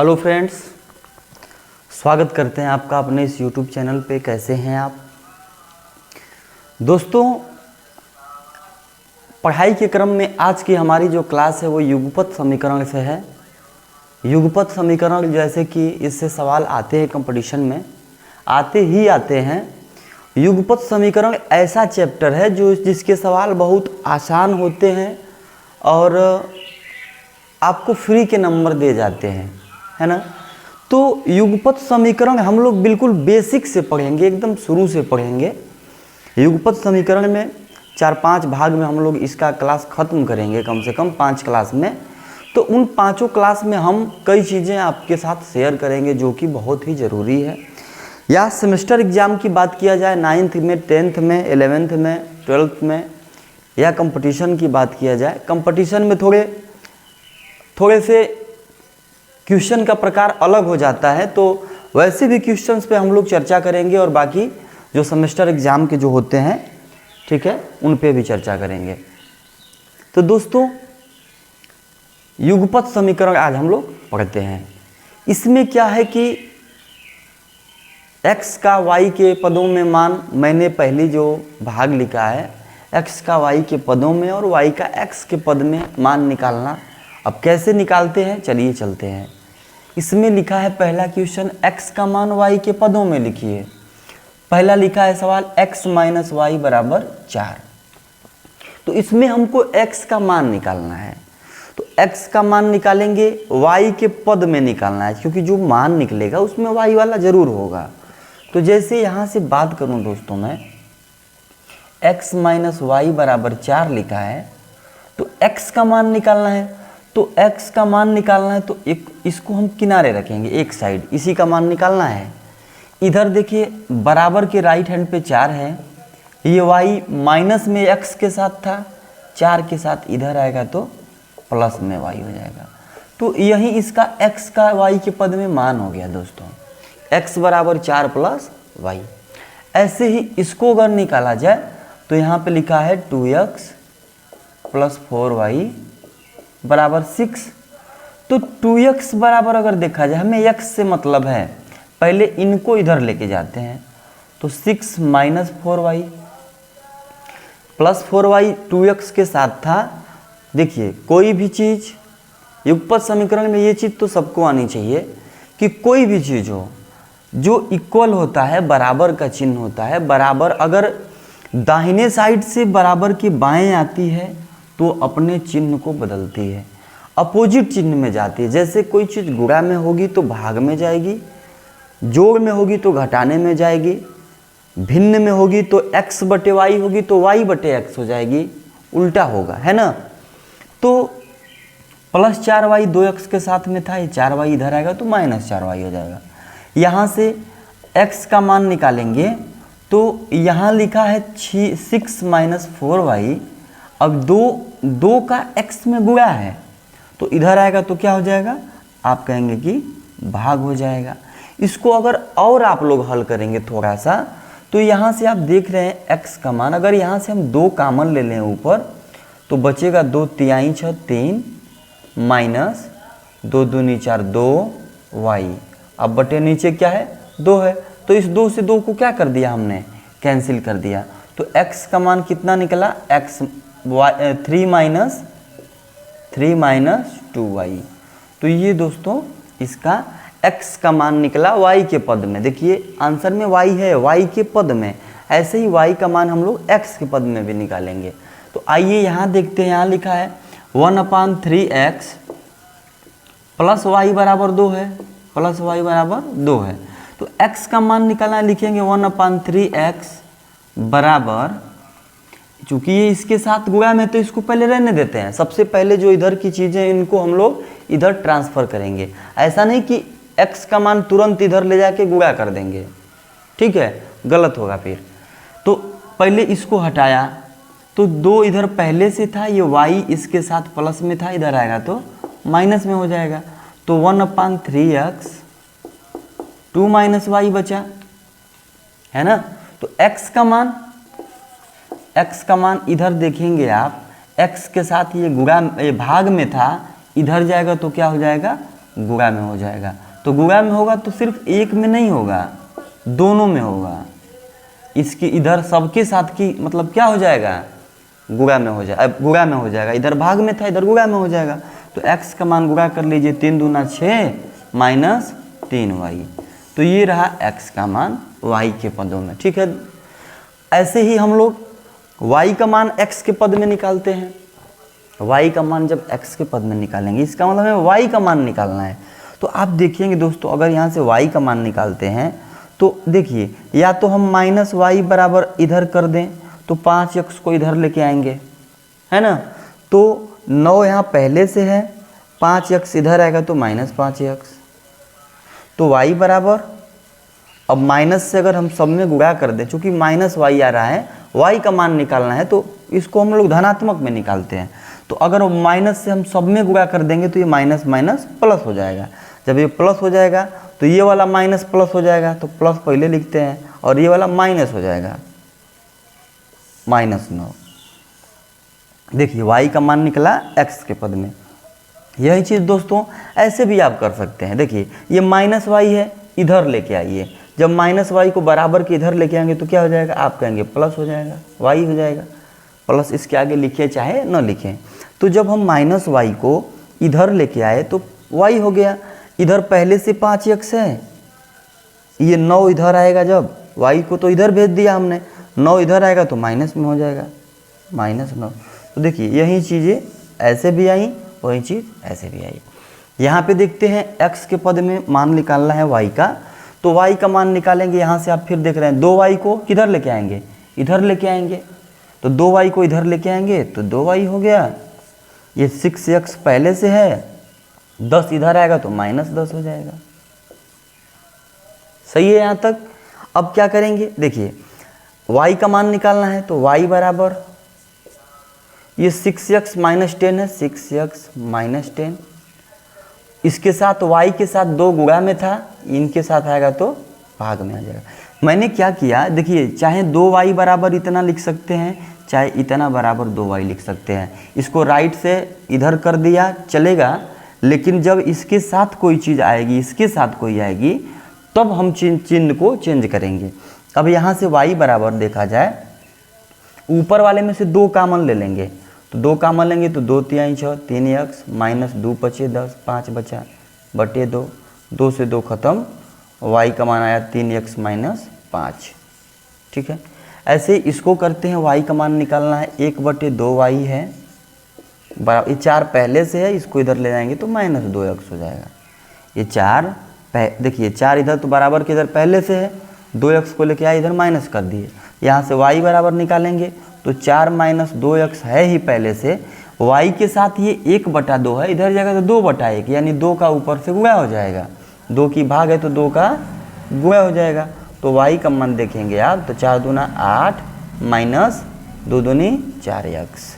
Hello friends, स्वागत करते हैं आपका अपने इस यूट्यूब चैनल पे। कैसे हैं आप दोस्तों? पढ़ाई के क्रम में आज की हमारी जो क्लास है वो युगपत समीकरण से है। युगपत समीकरण जैसे कि इससे सवाल आते हैं कंपटीशन में, आते हैं। युगपत समीकरण ऐसा चैप्टर है जिसके सवाल बहुत आसान होते हैं और आपको फ्री के नंबर दे जाते हैं, है ना। तो युगपत समीकरण हम लोग बिल्कुल बेसिक से पढ़ेंगे, एकदम शुरू से पढ़ेंगे। युगपत समीकरण में 4-5 भाग में हम लोग इसका क्लास ख़त्म करेंगे, कम से कम 5 क्लास में। तो उन 5 क्लास में हम कई चीज़ें आपके साथ शेयर करेंगे जो कि बहुत ही ज़रूरी है। या सेमेस्टर एग्ज़ाम की बात किया जाए 9th में, 10th में, 11th में, 12th में, या कंपटीशन की बात किया जाए, कंपटीशन में थोड़े से क्वेश्चन का प्रकार अलग हो जाता है। तो वैसे भी क्वेश्चंस पे हम लोग चर्चा करेंगे और बाकी जो सेमेस्टर एग्ज़ाम के जो होते हैं, ठीक है, उन पे भी चर्चा करेंगे। तो दोस्तों, युगपत समीकरण आज हम लोग पढ़ते हैं। इसमें क्या है कि x का y के पदों में मान, मैंने पहली जो भाग लिखा है x का y के पदों में और y का x के पद में मान निकालना। अब कैसे निकालते हैं, चलिए चलते हैं। इसमें लिखा है पहला क्वेश्चन, x का मान y के पदों में लिखिए। पहला लिखा है सवाल x माइनस वाई बराबर 4। तो इसमें हमको x का मान निकालना है। तो x का मान निकालेंगे, y के पद में निकालना है, क्योंकि जो मान निकलेगा उसमें y वाला जरूर होगा। तो जैसे यहाँ से बात करूँ दोस्तों, मैं x माइनस वाई बराबर 4 लिखा है, तो x का मान निकालना है। तो x का मान निकालना है तो इसको हम किनारे रखेंगे, एक साइड, इसी का मान निकालना है। इधर देखिए बराबर के राइट हैंड पे 4 है, ये y माइनस में x के साथ था, 4 के साथ इधर आएगा तो प्लस में y हो जाएगा। तो यही इसका x का y के पद में मान हो गया दोस्तों, x बराबर 4 प्लस y। ऐसे ही इसको अगर निकाला जाए तो यहाँ पे लिखा है 2x प्लस 4y बराबर 6। तो 2x बराबर अगर देखा जाए, हमें x से मतलब है, पहले इनको इधर लेके जाते हैं। तो 6 minus 4y plus 4y 2x के साथ था। देखिए कोई भी चीज़ युगपत समीकरण में, ये चीज़ तो सबको आनी चाहिए कि कोई भी चीज़ हो जो इक्वल होता है, बराबर का चिन्ह होता है, बराबर अगर दाहिने साइड से बराबर के बाएं आती है तो अपने चिन्ह को बदलती है, अपोजिट चिन्ह में जाती है। जैसे कोई चीज़ गुणा में होगी तो भाग में जाएगी, जोड़ में होगी तो घटाने में जाएगी, भिन्न में होगी तो x बटे y होगी तो y बटे x हो जाएगी, उल्टा होगा, है ना। तो प्लस 4y 2x के साथ में था, ये 4y इधर आएगा तो माइनस 4y हो जाएगा। यहाँ से x का मान निकालेंगे तो यहाँ लिखा है 6 माइनस 4y। अब दो का x में गुणा है तो इधर आएगा तो क्या हो जाएगा, आप कहेंगे कि भाग हो जाएगा। इसको अगर और आप लोग हल करेंगे थोड़ा सा, तो यहाँ से आप देख रहे हैं x का मान, अगर यहाँ से हम 2 कॉमन ले लें ऊपर तो बचेगा 2 तिहाई 6 3 माइनस 2 दूनी 4 2y। अब बटे नीचे क्या है, 2 है, तो इस 2 से 2 को क्या कर दिया हमने, कैंसिल कर दिया। तो x का मान कितना निकला, 3 माइनस 2y। तो ये दोस्तों इसका x का मान निकला y के पद में। देखिए आंसर में y है, y के पद में, ऐसे ही y का मान हम लोग x के पद में भी निकालेंगे। तो आइए यहाँ देखते हैं, यहाँ लिखा है 1/3x प्लस y बराबर 2 है, प्लस y बराबर 2 है। तो x का मान निकालना, लिखेंगे 1/3x बराबर, चूँकि ये इसके साथ गुणा में तो इसको पहले रहने देते हैं। सबसे पहले जो इधर की चीज़ें इनको हम लोग इधर ट्रांसफ़र करेंगे, ऐसा नहीं कि x का मान तुरंत इधर ले जाके गुणा कर देंगे, ठीक है, गलत होगा फिर। तो पहले इसको हटाया तो 2 इधर पहले से था, ये y इसके साथ प्लस में था, इधर आएगा तो माइनस में हो जाएगा। तो 1/3x 2 माइनस y बचा, है ना। तो x का मान इधर देखेंगे आप, x के साथ ये गुणा, ये भाग में था, इधर जाएगा तो क्या हो जाएगा, गुणा में हो जाएगा। तो गुणा में होगा तो सिर्फ एक में नहीं होगा, दोनों में होगा। इसकी इधर सबके साथ की मतलब क्या हो जाएगा, गुणा में हो जाएगा, गुणा में हो जाएगा। इधर भाग में था, इधर गुणा में हो जाएगा। तो x का मान गुणा कर लीजिए, 3 दूना 6 माइनस 3y। तो ये रहा x का मान y के पदों में, ठीक है। ऐसे ही हम लोग y का मान x के पद में निकालते हैं। y का मान जब x के पद में निकालेंगे, इसका मतलब है y का मान निकालना है। तो आप देखिएंगे दोस्तों, अगर यहाँ से y का मान निकालते हैं तो देखिए, या तो हम माइनस वाई बराबर इधर कर दें तो 5x को इधर लेके आएंगे, है ना। तो 9 यहाँ पहले से है, 5x इधर आएगा तो माइनस 5x। तो y बराबर, अब माइनस से अगर हम सब में गुणा कर दें, चूँकि माइनस वाई आ रहा है, y का मान निकालना है तो इसको हम लोग धनात्मक में निकालते हैं। तो अगर माइनस से हम सब में गुणा कर देंगे तो ये माइनस माइनस प्लस हो जाएगा। जब ये प्लस हो जाएगा तो ये वाला माइनस प्लस हो जाएगा, तो प्लस पहले लिखते हैं, और ये वाला माइनस हो जाएगा, -9। देखिए y का मान निकला x के पद में। यही चीज़ दोस्तों ऐसे भी आप कर सकते हैं। देखिए ये माइनस वाई है, इधर लेके आइए। जब माइनस वाई को बराबर के इधर लेके आएंगे तो क्या हो जाएगा, आप कहेंगे प्लस हो जाएगा, y हो जाएगा। प्लस इसके आगे लिखिए चाहे न लिखें। तो जब हम माइनस वाई को इधर लेके आए तो y हो गया। इधर पहले से 5x है, ये 9 इधर आएगा, जब y को तो इधर भेज दिया हमने, 9 इधर आएगा तो माइनस में हो जाएगा, -9। तो देखिए यही चीज़ें ऐसे भी आई, वही चीज़ ऐसे भी आई। यहाँ पे देखते हैं x के पद में मान निकालना है y का, तो y का मान निकालेंगे। यहाँ से आप फिर देख रहे हैं 2y को किधर लेके आएंगे, इधर लेके आएंगे। तो 2y को इधर लेके आएंगे तो 2y हो गया। ये 6x पहले से है, 10 इधर आएगा तो -10 हो जाएगा। सही है यहाँ तक। अब क्या करेंगे, देखिए y का मान निकालना है तो y बराबर, ये 6x - 10 है, 6x - 10। इसके साथ y के साथ 2 गुणा में था, इनके साथ आएगा तो भाग में आ जाएगा। मैंने क्या किया, देखिए चाहे 2y बराबर इतना लिख सकते हैं, चाहे इतना बराबर 2y लिख सकते हैं। इसको राइट से इधर कर दिया चलेगा, लेकिन जब इसके साथ कोई चीज़ आएगी, इसके साथ कोई आएगी, तब हम चिन्ह को चेंज करेंगे। अब यहाँ से y बराबर देखा जाए, ऊपर वाले में से 2 कामन ले लेंगे, तो 2 कामन लेंगे तो 2 तिहाई 6, 3x -2 × 10, 5 बचा बटे 2, 2 से 2 खत्म, y का मान आया 3x - 5। ठीक है, ऐसे इसको करते हैं। y का मान निकालना है, 1/2y है बराबर, ये 4 पहले से है, इसको इधर ले जाएंगे तो -2x हो जाएगा। ये 4 देखिए 4 इधर तो बराबर के इधर पहले से है, 2x को लेके आए इधर माइनस कर दिए। यहाँ से y बराबर निकालेंगे तो 4 - 2x है ही पहले से, y के साथ ये 1/2 है, इधर जाएगा तो 2/1, यानी 2 का ऊपर से गुणा हो जाएगा। 2 की भाग है तो 2 का गुणा हो जाएगा। तो y का मान देखेंगे आप तो 4 दूना 8 -2 दूनी 4x।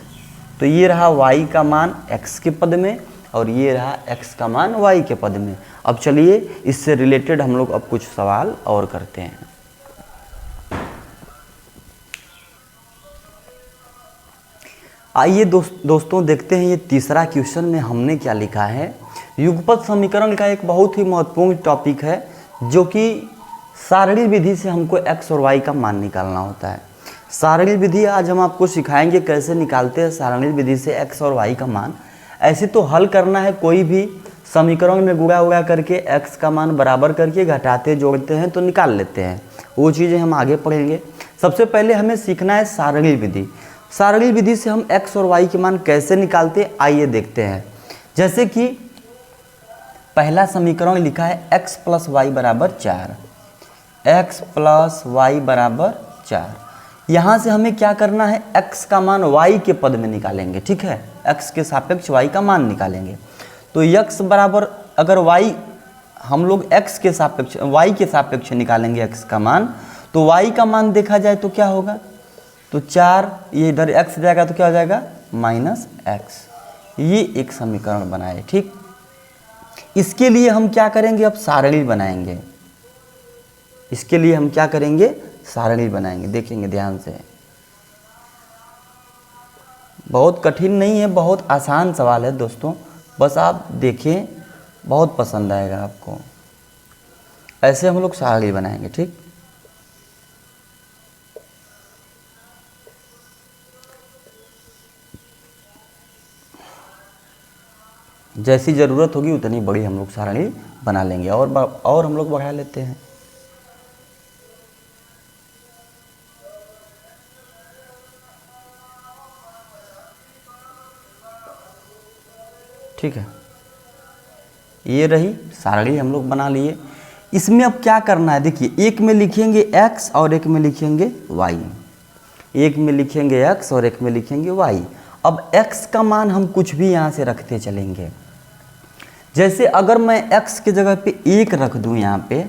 तो ये रहा y का मान x के पद में, और ये रहा x का मान y के पद में। अब चलिए इससे रिलेटेड हम लोग अब कुछ सवाल और करते हैं। आइए दोस्तों देखते हैं ये तीसरा क्वेश्चन में हमने क्या लिखा है। युगपत समीकरण का एक बहुत ही महत्वपूर्ण टॉपिक है, जो कि सारणी विधि से हमको x और y का मान निकालना होता है। सारणी विधि आज हम आपको सिखाएंगे कैसे निकालते हैं सारणी विधि से x और y का मान। ऐसे तो हल करना है, कोई भी समीकरण में गुणा उड़ा करके x का मान बराबर करके घटाते जोड़ते हैं तो निकाल लेते हैं, वो चीज़ें हम आगे पढ़ेंगे। सबसे पहले हमें सीखना है सारणी विधि। सारणी विधि से हम x और y के मान कैसे निकालते हैं, आइए देखते हैं। जैसे कि पहला समीकरण लिखा है x + y = 4, x + y = 4। यहाँ से हमें क्या करना है, x का मान y के पद में निकालेंगे। ठीक है, x के सापेक्ष y का मान निकालेंगे। तो x बराबर, अगर y हम लोग x के सापेक्ष y के सापेक्ष निकालेंगे x का मान, तो y का मान देखा जाए तो क्या होगा, तो 4, ये इधर x जाएगा तो क्या हो जाएगा -x। ये एक समीकरण बनाए। ठीक, इसके लिए हम क्या करेंगे, अब सारणी बनाएंगे। इसके लिए हम क्या करेंगे, सारणी बनाएंगे। देखेंगे ध्यान से, बहुत कठिन नहीं है, बहुत आसान सवाल है दोस्तों, बस आप देखें बहुत पसंद आएगा आपको। ऐसे हम लोग सारणी बनाएंगे, ठीक। जैसी ज़रूरत होगी उतनी बड़ी हम लोग सारणी बना लेंगे, और हम लोग बढ़ा लेते हैं। ठीक है, ये रही सारणी हम लोग बना लिए। इसमें अब क्या करना है, देखिए एक में लिखेंगे x और एक में लिखेंगे y, एक में लिखेंगे x और एक में लिखेंगे y। अब x का मान हम कुछ भी यहाँ से रखते चलेंगे। जैसे अगर मैं x के जगह पे 1 रख दूँ, यहाँ पे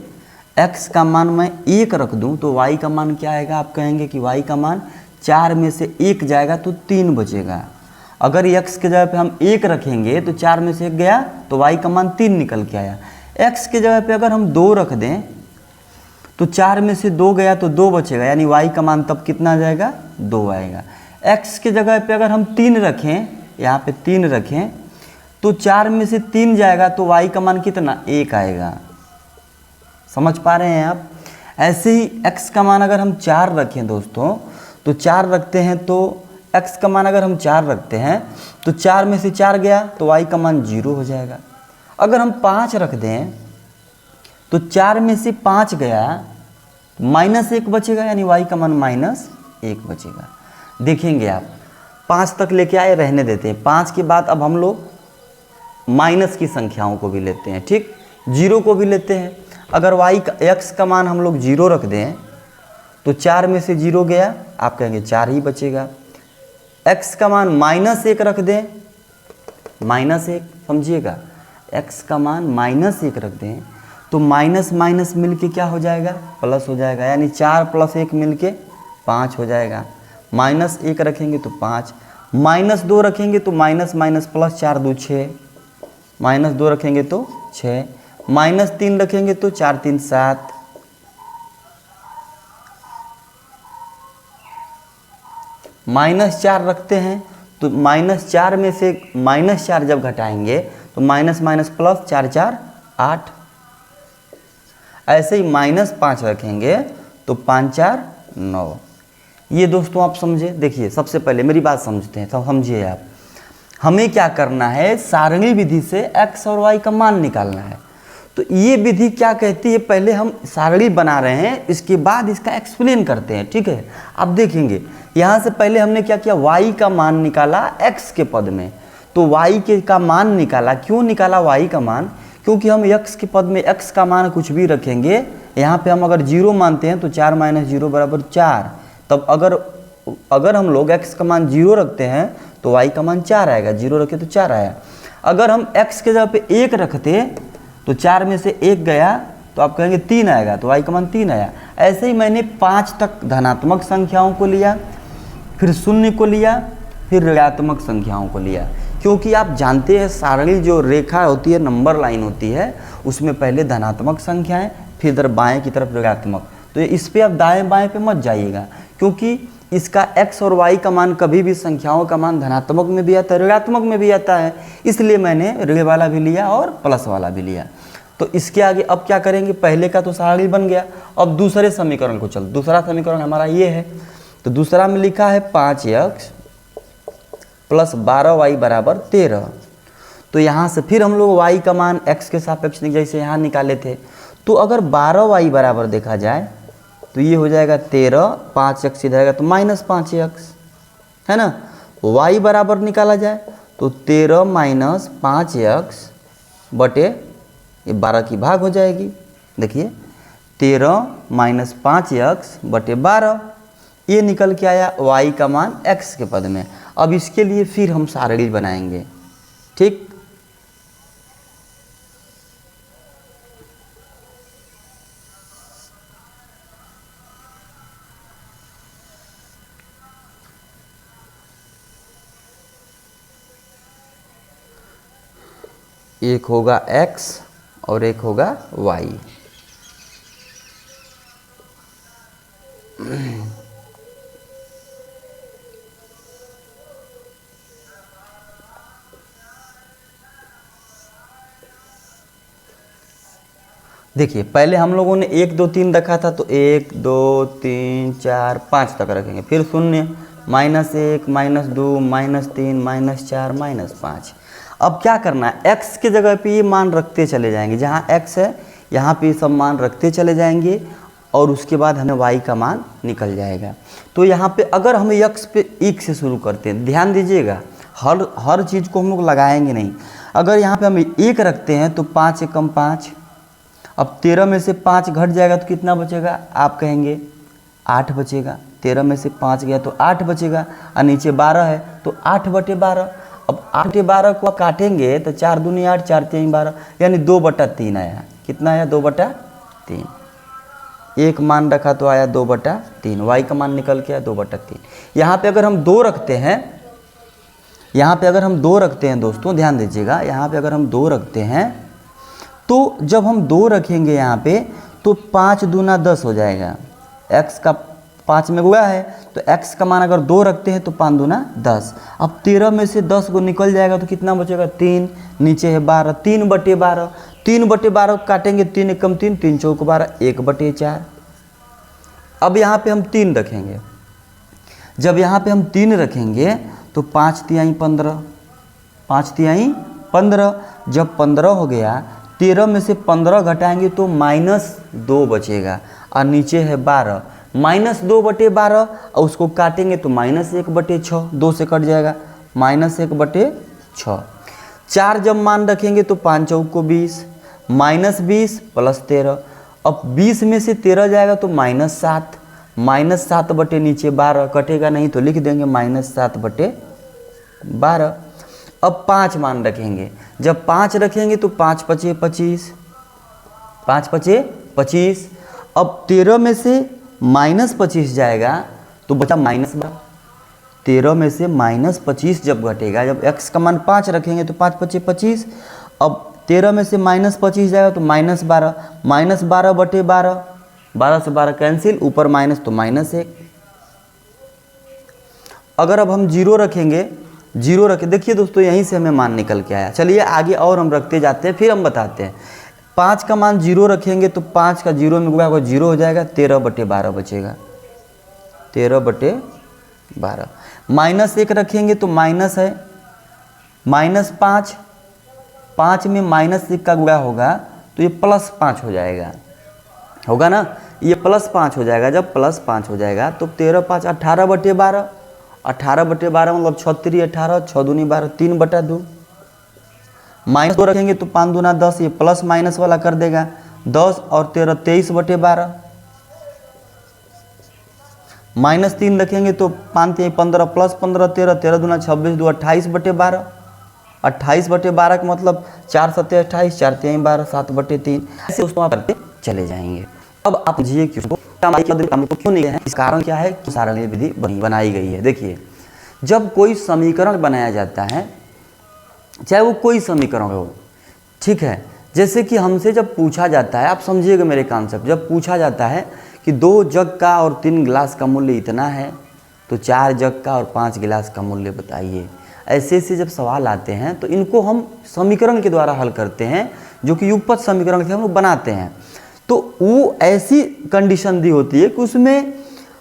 x का मान मैं 1 रख दूँ तो y का मान क्या आएगा, आप कहेंगे कि y का मान 4 में से 1 जाएगा तो 3 बचेगा। अगर x के जगह पे हम 1 रखेंगे तो 4 में से 1 गया तो y का मान 3 निकल के आया। x के जगह पे अगर हम 2 रख दें तो 4 में से 2 गया तो 2 बचेगा, यानी y का मान तब कितना आ जाएगा, 2 आएगा। x के जगह पे अगर हम 3 रखें, यहाँ पे 3 रखें तो 4 में से 3 जाएगा तो y का मान कितना, 1 आएगा। समझ पा रहे हैं आप। ऐसे ही x का मान अगर हम 4 रखें दोस्तों, तो 4 रखते हैं तो x का मान अगर हम 4 रखते हैं तो 4 में से 4 गया तो y का मान 0 हो जाएगा। अगर हम 5 रख दें तो 4 में से 5 गया, -1 बचेगा, यानी y का मान -1 बचेगा। देखेंगे आप 5 तक लेके आए, रहने देते हैं। 5 के बाद अब हम लोग माइनस की संख्याओं को भी लेते हैं, ठीक, 0 को भी लेते हैं। अगर x का मान हम लोग 0 रख दें तो 4 में से 0 गया, आप कहेंगे 4 ही बचेगा। x का मान -1 रख दें, -1, समझिएगा, x का मान -1 रख दें तो माइनस माइनस मिल के क्या हो जाएगा, प्लस हो जाएगा, यानी 4 + 1 मिल के 5 हो जाएगा। -1 रखेंगे तो 5, -2 रखेंगे तो माइनस माइनस प्लस, 4 2 6, -2 रखेंगे तो 6, -3 रखेंगे तो 4 3 7, -4 रखते हैं तो -4 में से -4 जब घटाएंगे तो माइनस माइनस प्लस, 4 4 8। ऐसे ही -5 रखेंगे तो 5 4 9। ये दोस्तों आप समझे। देखिए सबसे पहले मेरी बात समझते हैं, समझिए आप। हमें क्या करना है, सारणी विधि से x और y का मान निकालना है। तो ये विधि क्या कहती है, पहले हम सारणी बना रहे हैं, इसके बाद इसका एक्सप्लेन करते हैं, ठीक है। अब देखेंगे यहाँ से पहले हमने क्या किया, y का मान निकाला x के पद में। तो y के का मान निकाला, क्यों निकाला y का मान, क्योंकि हम x के पद में x का मान कुछ भी रखेंगे, यहाँ पे हम अगर 0 मानते हैं तो 4 - 0 = 4। तब अगर हम लोग x का मान 0 रखते हैं तो y का मान 4 आएगा, 0 रखे तो 4 आया। अगर हम x के जगह पे 1 रखते तो 4 में से 1 गया तो आप कहेंगे 3 आएगा, तो y का मान 3 आया। ऐसे ही मैंने 5 तक धनात्मक संख्याओं को लिया, फिर 0 को लिया, फिर ऋणात्मक संख्याओं को लिया, क्योंकि आप जानते हैं सारणी जो रेखा होती है, नंबर लाइन होती है, उसमें पहले धनात्मक संख्याएं, फिर इधर बाएं की तरफ ऋणात्मक। तो इस पे आप दाएं बाएं पे मत जाइएगा, क्योंकि इसका x और y का मान कभी भी संख्याओं का मान धनात्मक में भी आता है, ऋणात्मक में भी आता है, इसलिए मैंने ऋण वाला भी लिया और प्लस वाला भी लिया। तो इसके आगे अब क्या करेंगे, पहले का तो सारणी बन गया, अब दूसरे समीकरण को चल। दूसरा समीकरण हमारा ये है, तो दूसरा में लिखा है 5x + 12y = 13। तो यहाँ से फिर हम लोग y का मान x के सापेक्ष जैसे यहाँ निकाले थे, तो अगर 12y बराबर देखा जाए तो ये हो जाएगा 13, 5x इधर आएगा तो -5x, है ना। y बराबर निकाला जाए तो 13 - 5x बटे ये 12 की भाग हो जाएगी। देखिए 13 - 5x बटे 12, ये निकल के आया y का मान x के पद में। अब इसके लिए फिर हम सारणी बनाएंगे, ठीक। एक होगा x और एक होगा y। देखिए पहले हम लोगों ने 1 2 3 रखा था, तो 1 2 3 4 5 तक रखेंगे, फिर 0 -1 -2 -3 -4 -5। अब क्या करना है, x के जगह पे ये मान रखते चले जाएंगे, जहाँ x है यहाँ पे सब मान रखते चले जाएंगे और उसके बाद हमें y का मान निकल जाएगा। तो यहाँ पे अगर हम x पे 1 से शुरू करते हैं, ध्यान दीजिएगा हर चीज़ को हम लोग लगाएंगे नहीं। अगर यहाँ पे हम 1 रखते हैं तो 5 से कम 5, अब 13 में से 5 घट जाएगा तो कितना बचेगा, आप कहेंगे 8 बचेगा। 13 में से 5 गया तो 8 बचेगा, और नीचे 12 है तो 8/12। अब 8/12 को काटेंगे तो 4 दूनी 8 4 3 12, यानी 2/3 आया। कितना आया, 2/3। एक मान रखा तो आया 2/3, y का मान निकल के आया 2/3। यहाँ पे अगर हम 2 रखते हैं, यहाँ पे अगर हम 2 रखते हैं दोस्तों ध्यान दीजिएगा, यहाँ पे अगर हम 2 रखते हैं तो जब हम 2 रखेंगे यहाँ पे तो 5 दूना 10 हो जाएगा। x का 5 में गुणा है तो x का मान अगर 2 रखते हैं तो 5 दूना 10। अब 13 में से 10 को निकल जाएगा तो कितना बचेगा, 3, नीचे है 12, 3/12। 3/12 काटेंगे, 3 एकम 3, 3 चौक 12, 1/4। अब यहाँ पे हम 3 रखेंगे, जब यहाँ पे हम 3 रखेंगे तो 5 तिहाई 15, 5 तिहाई 15। जब 15 हो गया, 13 में से 15 घटाएंगे तो -2 बचेगा, और नीचे है 12, -2/12, और उसको काटेंगे तो -1/6, 2 से कट जाएगा, -1/6। 4 जब मान रखेंगे तो 5 चौक 20, -20 + 13। अब 20 में से 13 जाएगा तो -7, -7 बटे नीचे 12, कटेगा नहीं तो लिख देंगे -7/12। अब 5 मान रखेंगे, जब 5 रखेंगे तो 5 × 5 = 25, 5 × 5 = 25। अब 13 में से -25 जाएगा तो बचा -12। 13 में से -25 जब घटेगा, जब x का मान 5 रखेंगे तो 5 × 5 = 25। अब 13 में से -25 जाएगा तो -12, -12/12, 12 से 12 कैंसिल, ऊपर माइनस तो -1। अगर अब हम 0 रखेंगे, 0 रखें, देखिए दोस्तों यहीं से हमें मान निकल के आया। चलिए आगे और हम रखते जाते हैं, फिर हम बताते हैं। 5 का मान 0 रखेंगे तो 5 का 0 में गुणा होगा 0 हो जाएगा, 13/12 बचेगा, 13/12। -1 रखेंगे तो माइनस है, -5, 5 में -1 का गुणा होगा तो ये +5 हो जाएगा, होगा ना, ये +5 हो जाएगा। जब +5 हो जाएगा तो 13 × 5 = 18/12, 18/12 मतलब 36 18, 6 दूनी 12, 3/2। -2 रखेंगे तो 5 दूना 10, ये प्लस माइनस वाला कर देगा, 10 और 13 23/12। -3 रखेंगे तो 5 × 3 = 15, + 15 13, 13 दूना 26, 2 28/12, 28/12 का मतलब 4 × 7 = 28, 4 × 3 = 12, 7/3। ऐसे दोस्तों आप करते चले जाएंगे। अब आप समझिए कि क्यों नहीं है, इस कारण क्या है, सारणीय विधि बनाई गई है। देखिए जब कोई समीकरण बनाया जाता है, चाहे वो कोई समीकरण हो, ठीक है, जैसे कि हमसे जब पूछा जाता है, आप समझिएगा मेरे कॉन्सेप्ट, जब पूछा जाता है कि 2 जग का और 3 गिलास का मूल्य इतना है तो 4 जग का और 5 गिलास का मूल्य बताइए। ऐसे ऐसे जब सवाल आते हैं तो इनको हम समीकरण के द्वारा हल करते हैं, जो कि युगपत समीकरण से हम लोग बनाते हैं। तो वो ऐसी कंडीशन दी होती है कि उसमें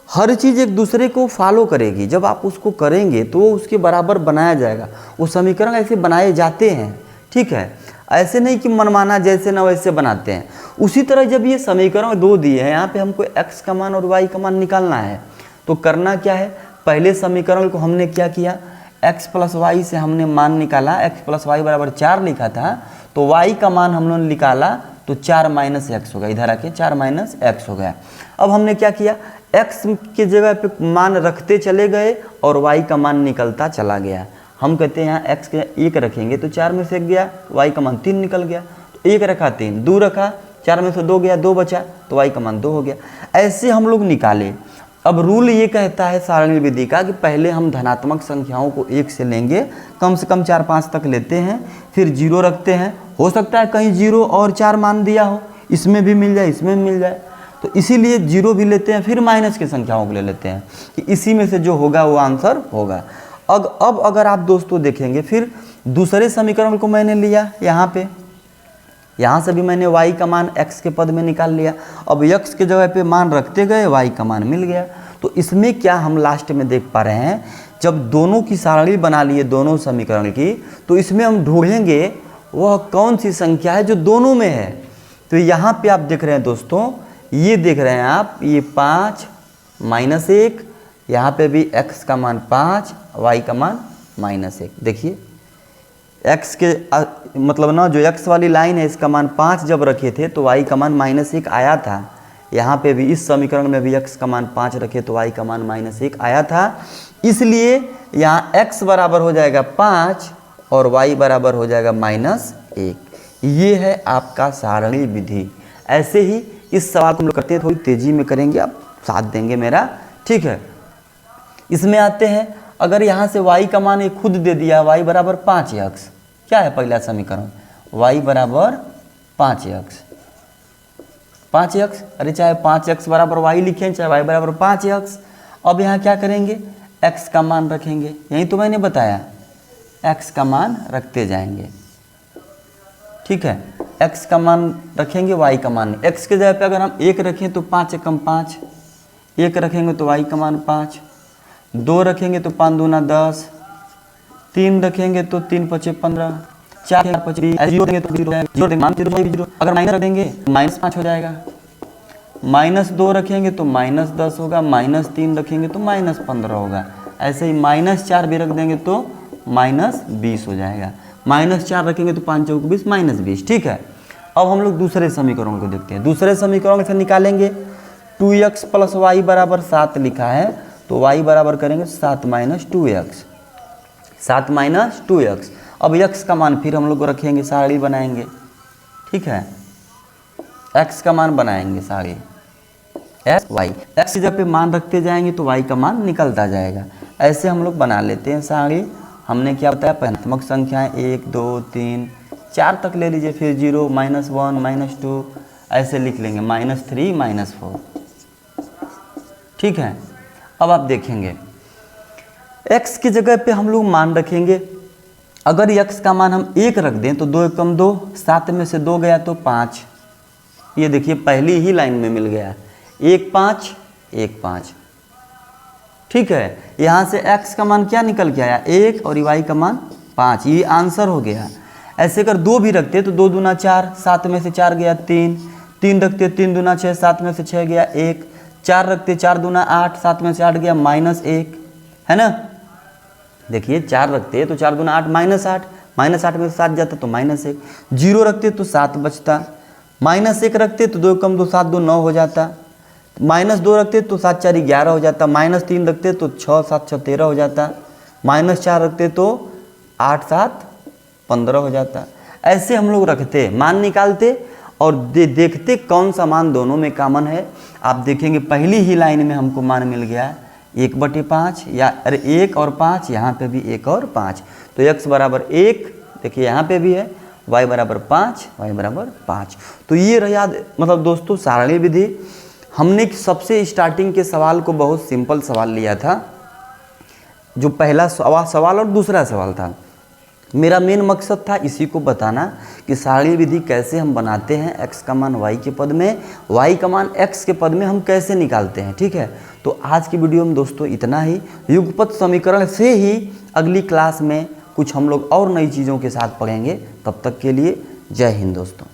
हर चीज़ एक दूसरे को फॉलो करेगी। जब आप उसको करेंगे तो वो उसके बराबर बनाया जाएगा। वो समीकरण ऐसे बनाए जाते हैं, ठीक है, ऐसे नहीं कि मनमाना जैसे ना वैसे बनाते हैं। उसी तरह जब ये समीकरण 2 दिए हैं, यहाँ पे हमको x का मान और y का मान निकालना है, तो करना क्या है, पहले समीकरण को हमने क्या किया, x + y से हमने मान निकाला, x + y = 4 लिखा था, तो y का मान हम लोगों ने निकाला तो 4 - x हो गया, इधर आके 4 - x हो गया। अब हमने क्या किया, x की जगह पे मान रखते चले गए और y का मान निकलता चला गया। हम कहते हैं यहाँ x के 1 रखेंगे तो 4 में से 1 गया, y का मान 3 निकल गया, तो 1 रखा 3, 2 रखा, 4 में से 2 गया, 2 बचा, तो y का मान 2 हो गया। ऐसे हम लोग निकाले। अब रूल ये कहता है सारणी विधि का कि पहले हम धनात्मक संख्याओं को 1 से लेंगे, कम से कम 4-5 तक लेते हैं, फिर 0 रखते हैं। हो सकता है कहीं 0 और 4 मान दिया हो, इसमें भी मिल जाए, इसमें भी मिल जाए, तो इसीलिए 0 भी लेते हैं, फिर माइनस की संख्याओं को ले लेते हैं कि इसी में से जो होगा वो आंसर होगा। अब अगर आप दोस्तों देखेंगे, फिर दूसरे समीकरण को मैंने लिया यहाँ पे, यहाँ से भी मैंने y का मान x के पद में निकाल लिया। अब x के जगह पे मान रखते गए y का मान मिल गया। तो इसमें क्या हम लास्ट में देख पा रहे हैं, जब दोनों की सारणी बना लिए दोनों समीकरण की, तो इसमें हम ढूंढेंगे वह कौन सी संख्या है जो दोनों में है। तो यहाँ पे आप देख रहे हैं दोस्तों, ये देख रहे हैं आप, ये 5 -1, यहाँ पे भी x का मान 5, y का मान -1। देखिए x के मतलब ना जो x वाली लाइन है इसका मान 5 जब रखे थे तो y का मान -1 आया था। यहाँ पे भी इस समीकरण में भी x का मान 5 रखे तो y का मान -1 आया था। इसलिए यहाँ x बराबर हो जाएगा 5 और y बराबर हो जाएगा -1। ये है आपका सारणी विधि। ऐसे ही इस सवाल को हम लोग करते हैं, थोड़ी तेजी में करेंगे, आप साथ देंगे मेरा, ठीक है। इसमें आते हैं, अगर यहाँ से y का मान एक खुद दे दिया, y बराबर 5x, क्या है पहला समीकरण, y बराबर 5x, 5x, अरे चाहे 5x बराबर y लिखें चाहे y बराबर 5x। अब यहाँ क्या करेंगे, x का मान रखेंगे, यही तो मैंने बताया, x का मान रखते जाएंगे, ठीक है। x का मान रखेंगे, y का मान नहीं। x के जगह पे अगर हम 1 रखें तो 5 एकम 5, 1 रखेंगे तो y का मान 5, 2 रखेंगे तो 5 दूना 10, 3 रखेंगे तो 3 पचे 15, 4 5 0 देंगे तो 0, अगर माइनस रख देंगे तो -5 हो जाएगा, -2 रखेंगे तो -10 होगा, -3 रखेंगे तो -15 होगा। ऐसे ही -4 भी रख देंगे तो -20 हो जाएगा, -4 रखेंगे तो 5 चौक 20, -20, ठीक है। अब हम लोग दूसरे समीकरण को देखते हैं। दूसरे समीकरण से निकालेंगे, 2x + y बराबर 7 लिखा है, तो y बराबर करेंगे 7 - 2x, 7 - 2x। अब x का मान फिर हम लोग रखेंगे, सारणी बनाएंगे, ठीक है। x का मान बनाएंगे सारणी, x y, x की जगह पे मान रखते जाएंगे तो y का मान निकलता जाएगा। ऐसे हम लोग बना लेते हैं सारणी। हमने क्या बताया, धनात्मक संख्याएं 1 2 3 4 तक ले लीजिए, फिर 0 -1 -2 ऐसे लिख लेंगे, -3 -4, ठीक है। अब आप देखेंगे x की जगह पे हम लोग मान रखेंगे। अगर x का मान हम 1 रख दें तो 2 एकम 2, 7 में से 2 गया तो 5, ये देखिए पहली ही लाइन में मिल गया, 1 5 1 5, ठीक है। यहाँ से x का मान क्या निकल के आया, 1 और y का मान 5, ये आंसर हो गया। ऐसे अगर 2 भी रखते तो 2 दूना 4, 7 में से 4 गया 3, 3 रखते 3 दूना 6, 7 में से 6 गया 1, 4 रखते 4 दूना 8, 7 में से 8 गया -1, है ना। देखिए 4 रखते तो 4 दूना 8, -8, -8 में से 7 जाता तो -1, 0 रखते तो 7 बचता, -1 रखते तो 2 एकम 2 7 2 9 हो जाता, -2 रखते तो 7 4 11 हो जाता, -3 रखते तो 6 7 6 13 हो जाता, -4 रखते तो 8 7 15 हो जाता। ऐसे हम लोग रखते, मान निकालते और देखते कौन सा मान दोनों में कॉमन है। आप देखेंगे पहली ही लाइन में हमको मान मिल गया 1/5, या अरे 1 और 5, यहाँ पे भी 1 और 5, तो x बराबर 1, देखिए यहाँ पे भी है, y बराबर 5, y बराबर 5। तो ये रहा मतलब दोस्तों सारणी विधि। हमने सबसे स्टार्टिंग के सवाल को बहुत सिंपल सवाल लिया था, जो पहला सवाल और दूसरा सवाल था। मेरा मेन मकसद था इसी को बताना कि सारणी विधि कैसे हम बनाते हैं, x का मान y के पद में, y का मान x के पद में हम कैसे निकालते हैं, ठीक है। तो आज की वीडियो में दोस्तों इतना ही। युगपत समीकरण से ही अगली क्लास में कुछ हम लोग और नई चीज़ों के साथ पढ़ेंगे। तब तक के लिए जय हिंद दोस्तों।